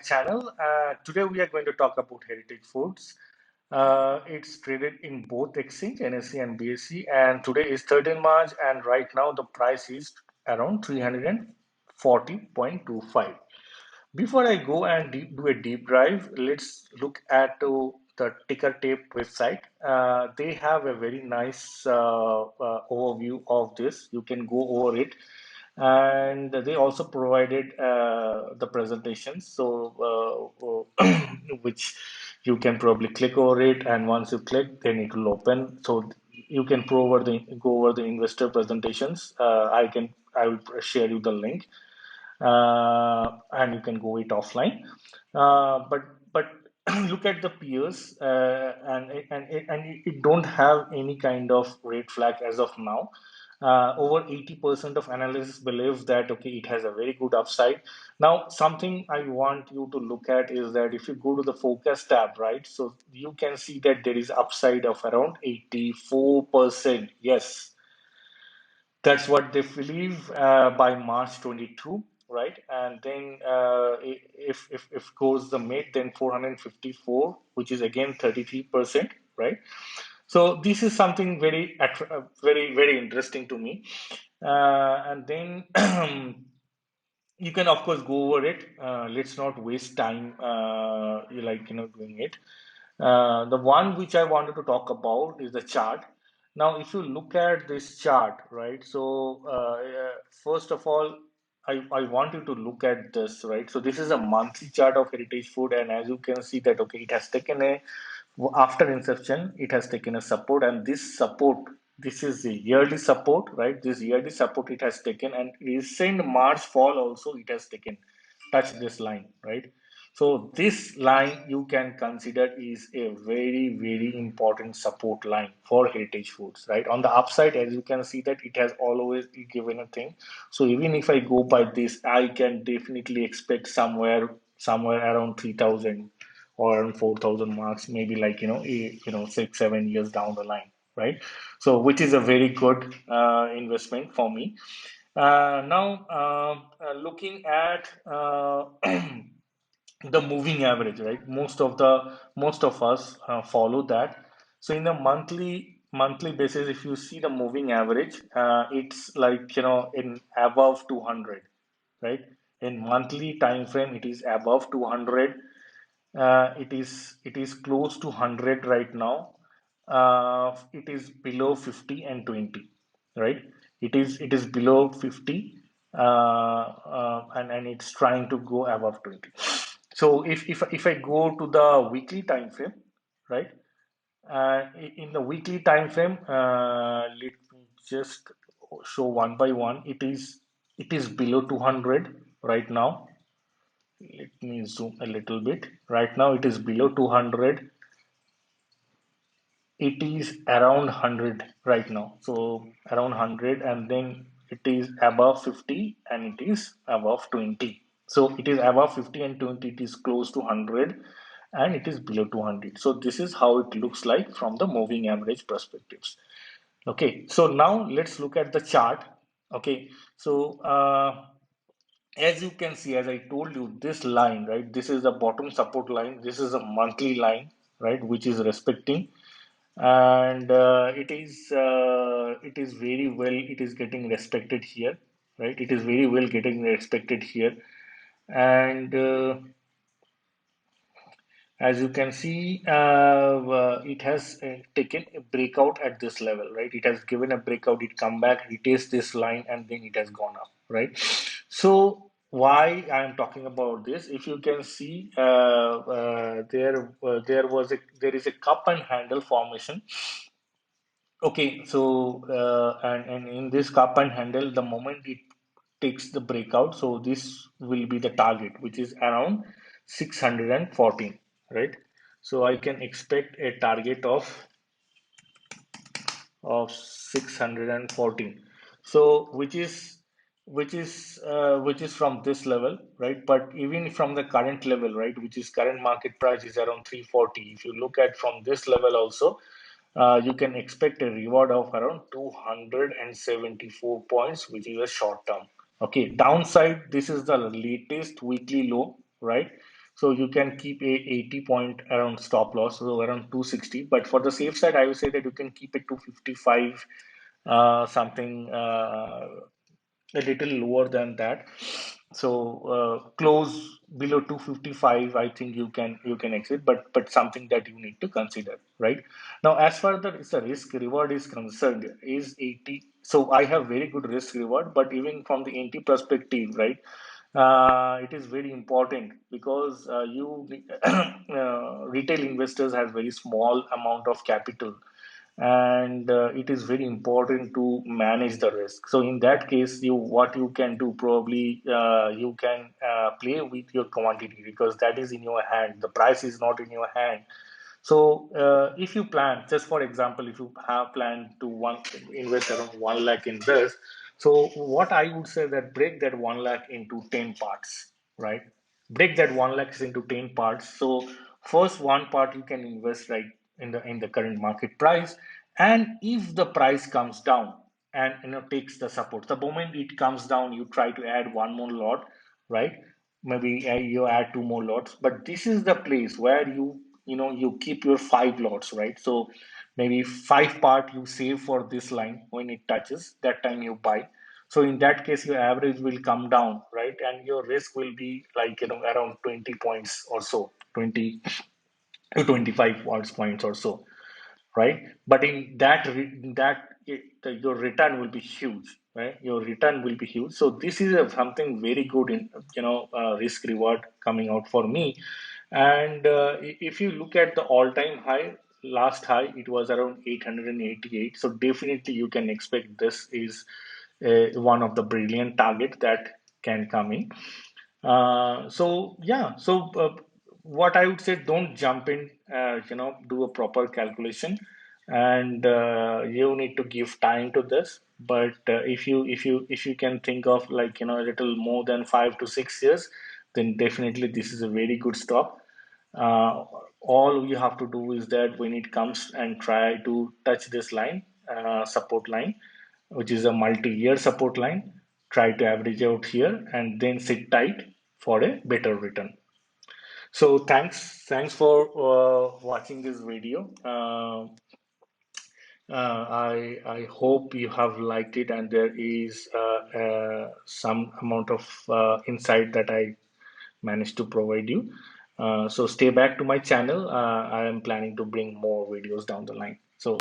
channel. Today we are going to talk about Heritage Foods. It's traded in both exchange, NSE and BSE, and today is 13 March, and right now the price is around 340.25. Before I go and do a deep dive, let's look at the Ticker Tape website. They have a very nice overview of this. You can go over it, and they also provided the presentations, so which you can probably click over it, and once you click, then it will open. So you can go over the investor presentations. I will share you the link, and you can go it offline. But look at the peers, and it don't have any kind of red flag as of now. Over 80% of analysts believe that okay, it has a very good upside. Now, something I want you to look at is that if you go to the focus tab, right, so you can see that there is upside of around 84%. Yes, that's what they believe by March 22, right? And then if goes the mid, then 454, which is again 33%, right? So this is something very interesting to me. And then you can of course go over it. Let's not waste time, doing it. The one which I wanted to talk about is the chart. Now, if you look at this chart, right? So, first of all, I want you to look at this, right? So, this is a monthly chart of Heritage Food, and as you can see that okay, it has taken a after inception, it has taken a support, and this support, this is the yearly support, right? This yearly support it has taken, and recent March fall also it has taken touch this line, right? So this line you can consider is a very important support line for Heritage Foods, right? On the upside, as you can see that it has always given a thing. So even if I go by this, I can definitely expect somewhere around 3,000 or around 4,000 marks, maybe like 6-7 years down the line, right? So which is a very good investment for me. Now, looking at the moving average, right? Most of us follow that. So in the monthly basis, if you see the moving average, it's like in above 200, right? In monthly time frame, it is above 200. It is close to 100 right now. It is below 50 and 20, right? It is below 50, and it's trying to go above 20. So if I go to the weekly time frame, right? In the weekly time frame, let me just show one by one. It is below 200 right now. Let me zoom a little bit. Right now it is below 200. It is around 100 right now. So around 100, and then it is above 50 and it is above 20. So it is above 50 and 20, it is close to 100, and it is below 200. So this is how it looks like from the moving average perspectives. Okay, so now let's look at the chart. Okay, so as you can see, as I told you, this line, right, this is the bottom support line, this is a monthly line, right, which is respecting, and it is very well, it is getting respected here, right, it is very well getting respected here. And as you can see, it has taken a breakout at this level, right? It has given a breakout, it come back, retest this line, and then it has gone up, right? So why I am talking about this? If you can see, there is a cup and handle formation. Okay, so and in this cup and handle, the moment it takes the breakout, so this will be the target, which is around 614, right? So I can expect a target of 614. So which is from this level, right? But even from the current level, right, which is current market price is around 340. If you look at from this level also, you can expect a reward of around 274 points, which is a short term. Okay, downside, this is the latest weekly low, right? So you can keep a 80 point around stop loss, so around 260. But for the safe side, I would say that you can keep it to 55, something a little lower than that. So close below 255, I think you can exit, but something that you need to consider, right? Now, as far as the risk reward is concerned, is 80. So I have very good risk reward, but even from the NT perspective, right? It is very important because you retail investors has very small amount of capital, and it is very important to manage the risk. So in that case, you what you can do, probably you can play with your quantity, because that is in your hand. The price is not in your hand. So if you plan, just for example, if you have planned to invest around 1 lakh in this, so what I would say, that break that 1 lakh into 10 parts, right? Break that 1 lakh into 10 parts. So first one part you can invest right in the current market price, and if the price comes down and takes the support, the moment it comes down, you try to add one more lot, right? Maybe you add two more lots, but this is the place where you keep your five lots, right? So maybe five part you save for this line. When it touches, that time you buy. So in that case, your average will come down, right? And your risk will be like around 20 points or so, 20 to 25 points or so, right? But in that your return will be huge, right? Your return will be huge. So this is something very good in risk reward coming out for me. And if you look at the all-time high, last high, it was around 888. So definitely you can expect this is one of the brilliant target that can come in. So yeah, so what I would say, don't jump in, do a proper calculation, and you need to give time to this. But if you can think of, like, a little more than 5 to 6 years, then definitely this is a very good stock. Uh, all you have to do is that when it comes and try to touch this line, support line, which is a multi-year support line, try to average out here and then sit tight for a better return. So thanks for watching this video. I hope you have liked it, and there is some amount of insight that I managed to provide you. So stay back to my channel. I am planning to bring more videos down the line. So